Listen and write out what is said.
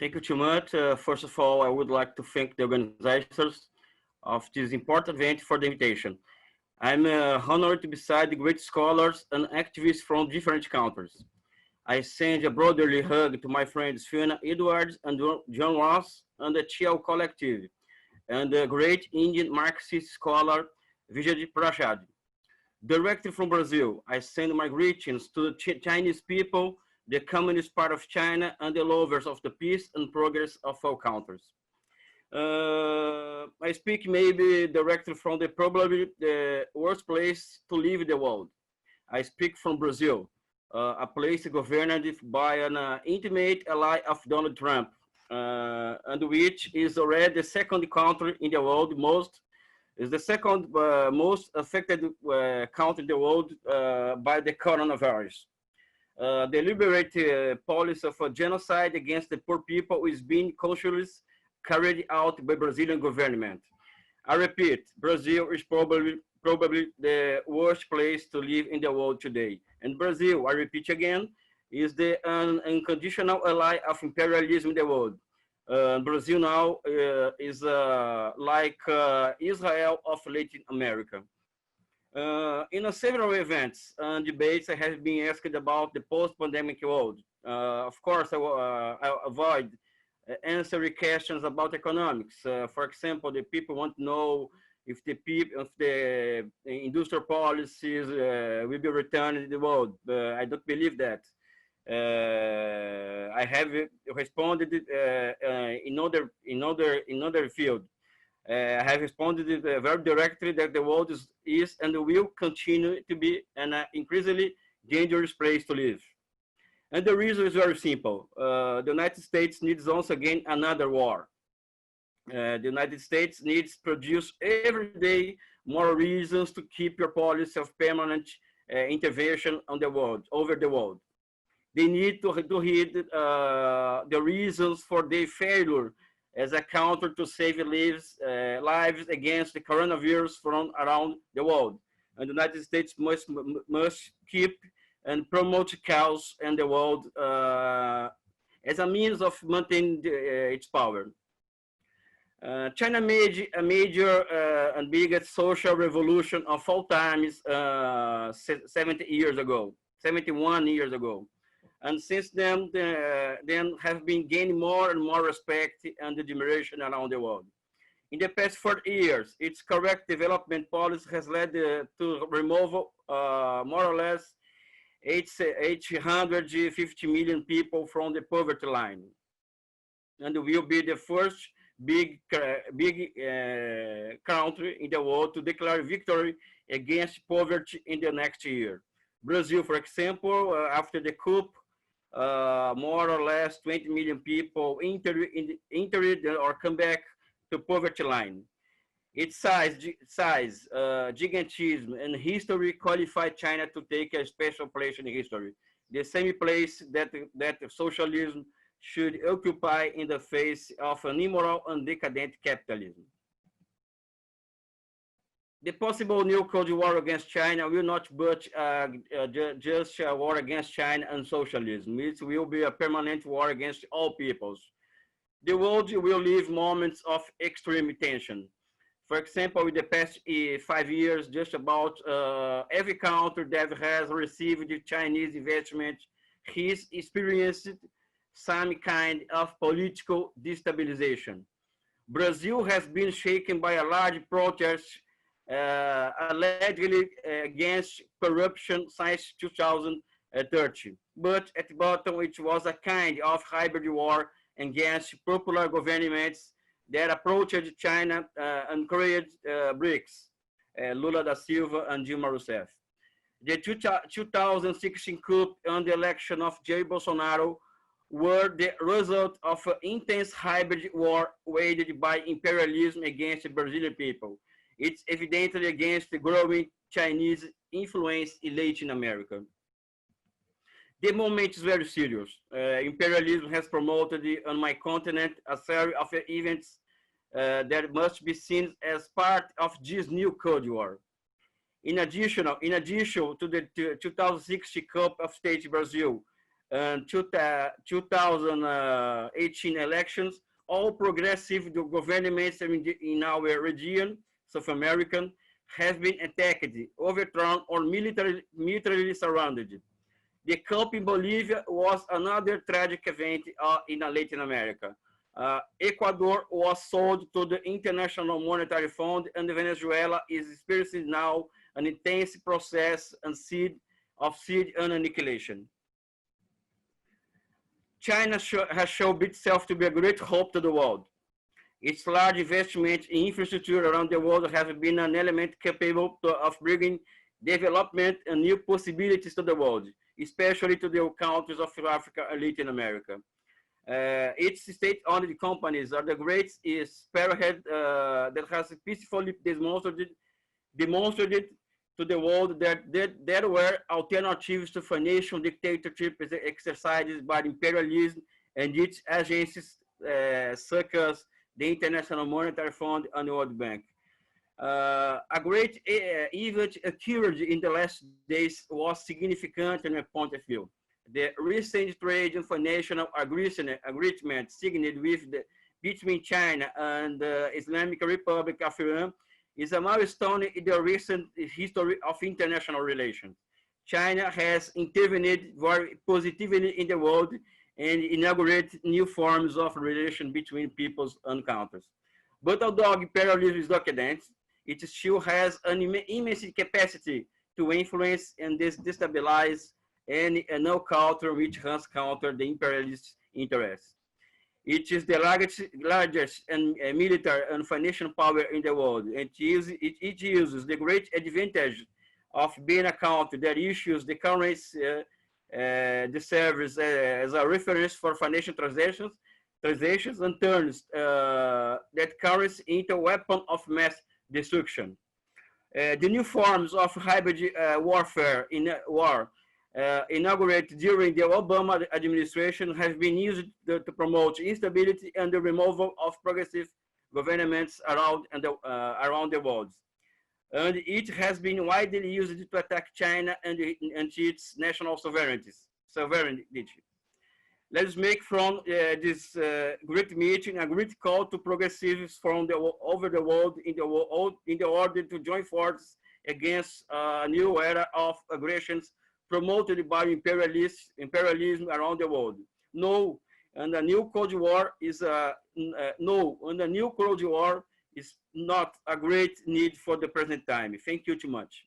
Thank you too much. First of all, I would like to thank the organizers of this important event for the invitation. I'm honored to be beside the great scholars and activists from different countries. I send a brotherly hug to my friends Fiona Edwards and John Ross and the Chiao Collective, and the great Indian Marxist scholar Vijay Prashad. Directly from Brazil, I send my greetings to the Chinese people, the Communist Party of China, and the lovers of the peace and progress of all countries. I speak maybe directly from the probably the worst place to live in the world. I speak from Brazil, a place governed by an intimate ally of Donald Trump, and which is already the second country in the world is the second most affected country in the world by the coronavirus. Deliberate policy of a genocide against the poor people is being consciously carried out by Brazilian government. I repeat, Brazil is probably the worst place to live in the world today. And Brazil, I repeat again, is the unconditional ally of imperialism in the world. Brazil now is like Israel of Latin America. In several events and debates, I have been asked about the post-pandemic world. Of course, I avoid answering questions about economics. For example, the people want to know if the industrial policies will be returned in the world. I don't believe that. I have responded in other field. I have responded very directly that the world is and will continue to be an increasingly dangerous place to live. And the reason is very simple. The United States needs once again another war. The United States needs to produce every day more reasons to keep your policy of permanent intervention on the world, over the world. They need to heed the reasons for their failure as a counter to save lives against the coronavirus from around the world. And the United States must keep and promote chaos in the world as a means of maintaining its power. China made a major and biggest social revolution of all times 70 years ago, 71 years ago. And since then have been gaining more and more respect and admiration around the world. In the past 40 years, its correct development policy has led to removal more or less 850 million people from the poverty line, and will be the first big country in the world to declare victory against poverty in the next year. Brazil, for example, after the coup, more or less 20 million people entered or come back to poverty line. Its size, gigantism, and history qualify China to take a special place in history, the same place that socialism should occupy in the face of an immoral and decadent capitalism. The possible new Cold War against China will not but just a war against China and socialism. It will be a permanent war against all peoples. The world will live moments of extreme tension. For example, in the past 5 years, just about every country that has received Chinese investment has experienced some kind of political destabilization. Brazil has been shaken by a large protest allegedly against corruption since 2013. But at the bottom, it was a kind of hybrid war against popular governments that approached China and created BRICS, Lula da Silva and Dilma Rousseff. The 2016 coup and the election of Jair Bolsonaro were the result of an intense hybrid war waged by imperialism against the Brazilian people. It's evidently against the growing Chinese influence in Latin America. The moment is very serious. Imperialism has promoted on my continent a series of events that must be seen as part of this new Cold War. In addition to the 2060 Cup of States Brazil and 2018 elections, all progressive governments in our region, South American, have been attacked, overthrown, or militarily surrounded. The coup in Bolivia was another tragic event in Latin America. Ecuador was sold to the International Monetary Fund, and Venezuela is experiencing now an intense process of siege and annihilation. China has shown itself to be a great hope to the world. Its large investment in infrastructure around the world have been an element capable of bringing development and new possibilities to the world, especially to the countries of Africa and Latin America. Its state-owned companies are the great spearhead that has peacefully demonstrated to the world that there were alternatives to financial dictatorship exercised by imperialism and its agencies such as the International Monetary Fund and the World Bank. A great event occurred in the last days was significant in my point of view. The recent trade and financial agreement signed between China and the Islamic Republic of Iran is a milestone in the recent history of international relations. China has intervened very positively in the world and inaugurated new forms of relation between peoples and countries. But although imperialism is decadent, it still has an immense capacity to influence and destabilize any and no culture which has countered the imperialist interests. It is the largest and military and financial power in the world. And it uses the great advantage of being a country that issues the currency the service as a reference for financial transactions and turns that currency into a weapon of mass destruction. The new forms of hybrid warfare in war inaugurated during the Obama administration have been used to promote instability and the removal of progressive governments around the world. And it has been widely used to attack China and its national sovereignty. Let's make from this great meeting a great call to progressives from over the world in the order to join forces against a new era of aggressions promoted by imperialism around the world. No, and the new Cold War is not a great need for the present time. Thank you too much.